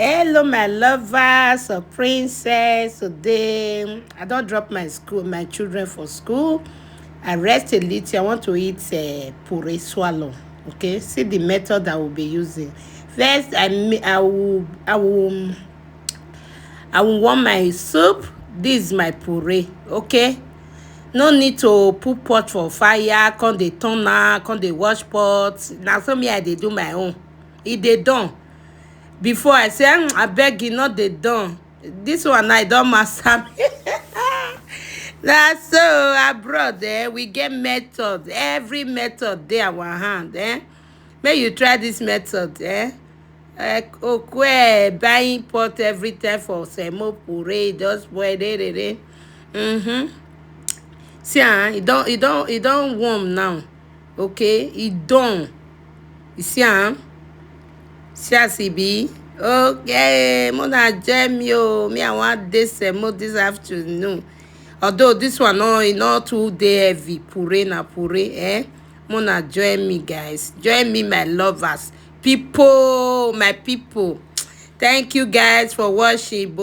Hello, my lovers of princess. Today, I don't drop my children for school. I rest a little. I want to eat puree swallow. Okay, see the method I will be using. First, I will warm my soup. This is my puree. Okay, no need to put pot for fire. Come dey turn am, come dey wash pot. Na so me I dey do my own. E dey done. Before I say abeg e no dey done, this one I don master me. Na so abroad we get method. Every method dey our hand. Make you try this method. Okwe buying pot every time for semo puree just boil see e don warm now. Okay, e done. You see see as e be. Okay, mona join me me I wan dey semo this afternoon. Although this one not too dey heavy. Puree na puree. Mona join me, guys. Join me, my lovers, people, my people. Thank you guys for watching.